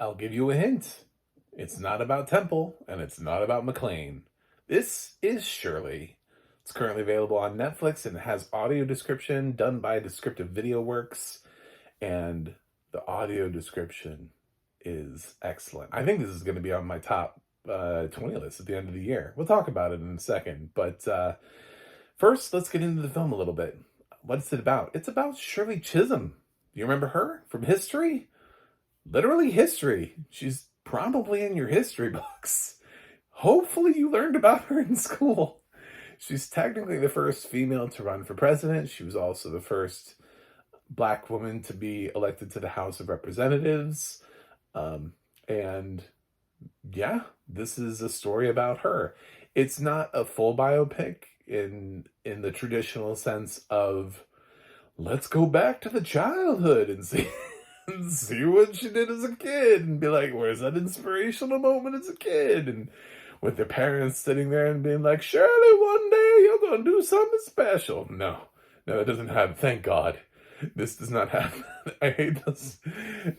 I'll give you a hint. It's not about Temple, and it's not about McLean. This is Shirley. It's currently available on Netflix and has audio description done by Descriptive Video Works, and the audio description is excellent. I think this is going to be on my top 20 list at the end of the year. We'll talk about it in a second, but first, let's get into the film a little bit. What's it about? It's about Shirley Chisholm. You remember her from history? Literally history. She's probably in your history books. Hopefully you learned about her in school. She's technically the first female to run for president. She was also the first Black woman to be elected to the House of Representatives. And yeah, this is a story about her. It's not a full biopic in the traditional sense of, let's go back to the childhood and see what she did as a kid and be like, where's that inspirational moment as a kid? And with their parents sitting there and being like, Shirley, one day you're going to do something special. No, it doesn't have, thank God. This does not have, I hate this.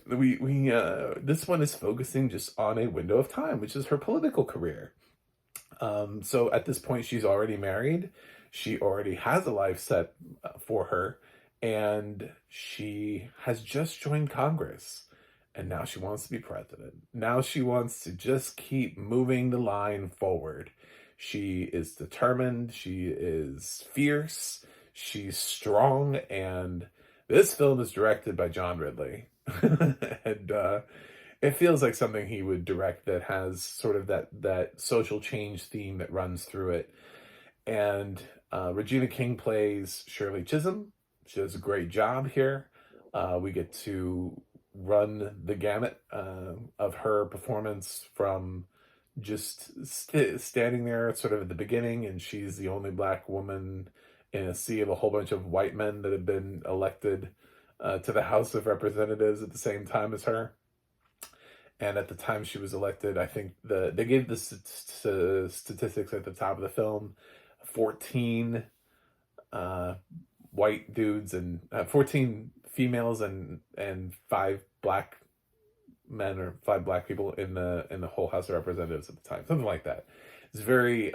This one is focusing just on a window of time, which is her political career. So at this point, she's already married. She already has a life set for her. And she has just joined Congress. And now she wants to be president. Now she wants to just keep moving the line forward. She is determined. She is fierce. She's strong. And this film is directed by John Ridley. And it feels like something he would direct that has sort of that social change theme that runs through it. And Regina King plays Shirley Chisholm. She does a great job here. We get to run the gamut of her performance from just standing there sort of at the beginning, and she's the only Black woman in a sea of a whole bunch of white men that have been elected to the House of Representatives at the same time as her. And at the time she was elected, I think they gave the statistics at the top of the film, 14 white dudes and 14 females and 5 Black men or 5 Black people in the whole House of Representatives at the time, something like that. It's very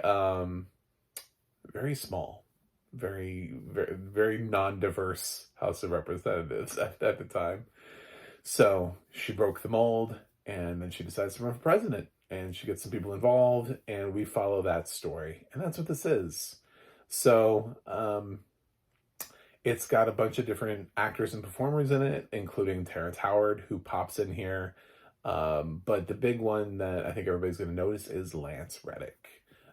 very small, very non-diverse House of Representatives at the time. So she broke the mold, and then she decides to run for president, and she gets some people involved, and we follow that story, and that's what this is. So it's got a bunch of different actors and performers in it, including Terence Howard, who pops in here. But the big one that I think everybody's going to notice is Lance Reddick.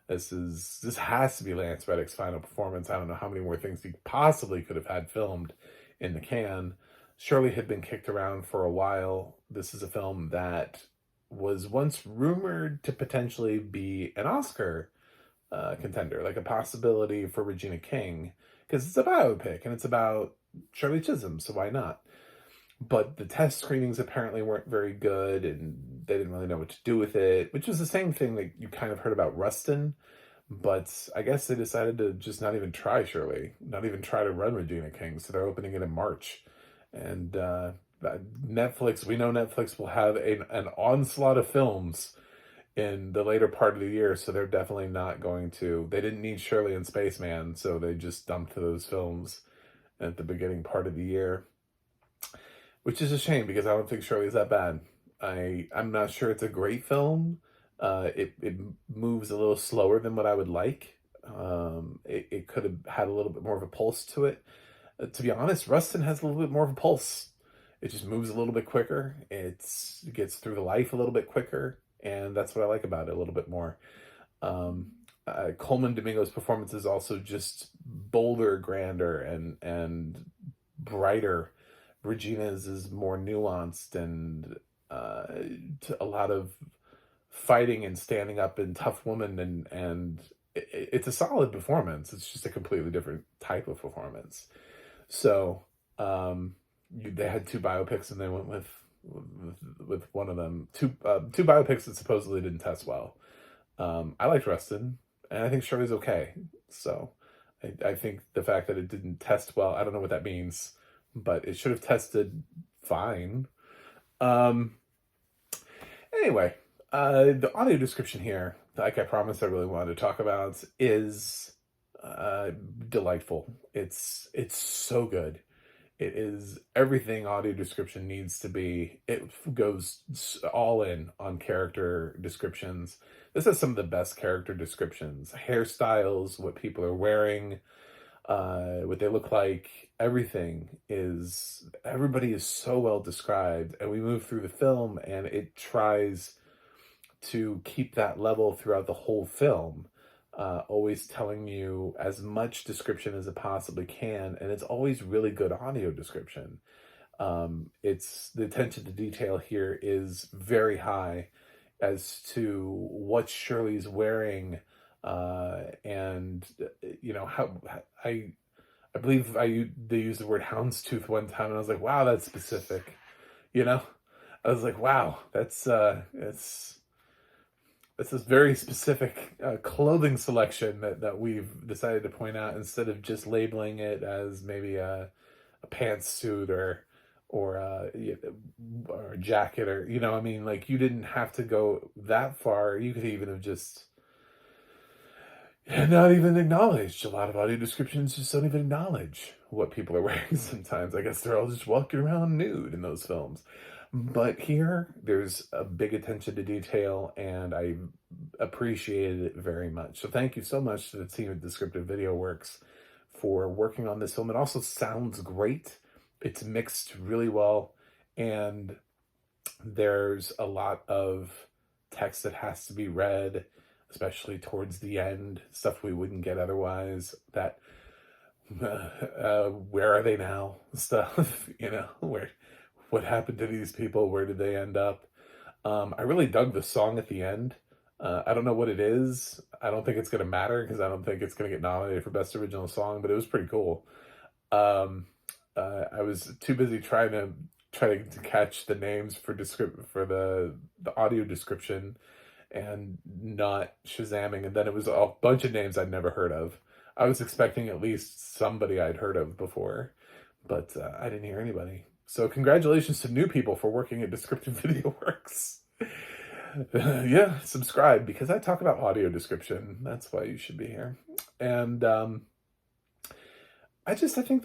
This has to be Lance Reddick's final performance. I don't know how many more things he possibly could have had filmed in the can. Shirley had been kicked around for a while. This is a film that was once rumored to potentially be an Oscar contender, like a possibility for Regina King, because it's a biopic and it's about Shirley Chisholm, so why not? But the test screenings apparently weren't very good, and they didn't really know what to do with it, which was the same thing that you kind of heard about Rustin. But I guess they decided to just not even try Shirley, not even try to run Regina King, so they're opening it in March. And Netflix, we know Netflix will have an onslaught of films in the later part of the year, so they're definitely not going to. They didn't need Shirley and Spaceman, so they just dumped those films at the beginning part of the year, which is a shame because I don't think Shirley's that bad. I'm not sure it's a great film. It moves a little slower than what I would like. It could have had a little bit more of a pulse to it. To be honest, Rustin has a little bit more of a pulse. It just moves a little bit quicker. It gets through the life a little bit quicker. And that's what I like about it a little bit more. Coleman Domingo's performance is also just bolder, grander, and brighter. Regina's is more nuanced and a lot of fighting and standing up and tough woman, and it's a solid performance. It's just a completely different type of performance. So they had 2 biopics, and they went with one of them. Two biopics that supposedly didn't test well. I liked Rustin, and I think Shirley's okay. So I think the fact that it didn't test well, I don't know what that means, but it should have tested fine. Anyway, the audio description here, like I promised I really wanted to talk about, is delightful. It's so good. It is everything audio description needs to be. It goes all in on character descriptions. This has some of the best character descriptions, hairstyles, what people are wearing, what they look like. Everybody is so well described, and we move through the film and it tries to keep that level throughout the whole film, always telling you as much description as it possibly can, and it's always really good audio description. It's the attention to detail here is very high as to what Shirley's wearing, and how I believe they used the word houndstooth one time, and I was like, wow, that's specific. I was like, wow, that's this very specific clothing selection that we've decided to point out, instead of just labeling it as maybe a pantsuit or a jacket, or like, you didn't have to go that far. You could even have just not even acknowledged. A lot of audio descriptions just don't even acknowledge what people are wearing sometimes. I guess they're all just walking around nude in those films. But here, there's a big attention to detail, and I appreciated it very much. So thank you so much to the team at Descriptive Video Works for working on this film. It also sounds great. It's mixed really well, and there's a lot of text that has to be read, especially towards the end, stuff we wouldn't get otherwise. That where are they now stuff, what happened to these people? Where did they end up? I really dug the song at the end. I don't know what it is. I don't think it's going to matter, because I don't think it's going to get nominated for Best Original Song, but it was pretty cool. I was too busy trying to catch the names for the audio description, and not Shazamming, and then it was a bunch of names I'd never heard of. I was expecting at least somebody I'd heard of before, but I didn't hear anybody. So congratulations to new people for working at Descriptive Video Works. Yeah, subscribe, because I talk about audio description. That's why you should be here. And I think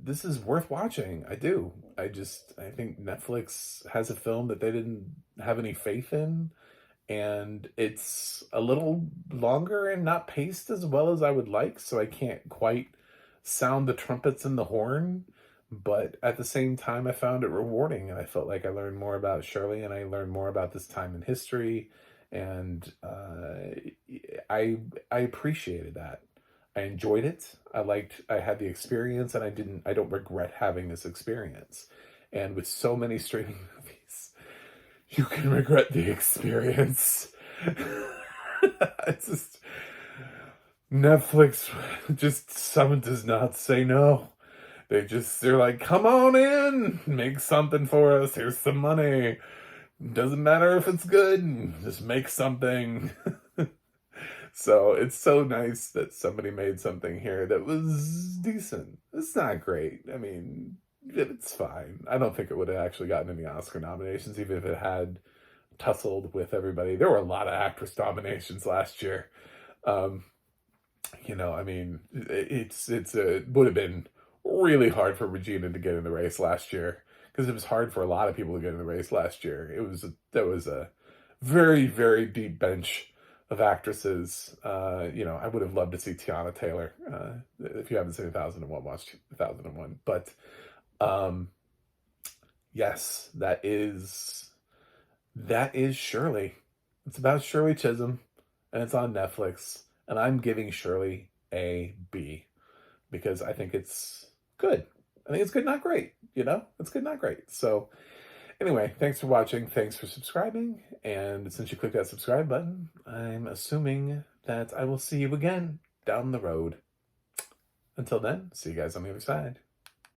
this is worth watching. I do. I think Netflix has a film that they didn't have any faith in, and it's a little longer and not paced as well as I would like, so I can't quite sound the trumpets in the horn. But at the same time, I found it rewarding, and I felt like I learned more about Shirley, and I learned more about this time in history, and I appreciated that. I enjoyed it. I had the experience, and I don't regret having this experience. And with so many streaming movies, you can regret the experience. It's just, Netflix someone does not say no. They're like, come on in, make something for us, here's some money. Doesn't matter if it's good, just make something. So it's so nice that somebody made something here that was decent. It's not great. I mean, it's fine. I don't think it would have actually gotten any Oscar nominations, even if it had tussled with everybody. There were a lot of actress nominations last year. It would have been really hard for Regina to get in the race last year, because it was hard for a lot of people to get in the race last year. There was a very, very deep bench of actresses. I would have loved to see Tiana Taylor. If you haven't seen 1001, watch 1001. But yes, that is Shirley. It's about Shirley Chisholm, and it's on Netflix. And I'm giving Shirley a B, because I think it's good. I think it's good, not great. It's good, not great. So anyway, thanks for watching. Thanks for subscribing. And since you clicked that subscribe button, I'm assuming that I will see you again down the road. Until then, see you guys on the other side.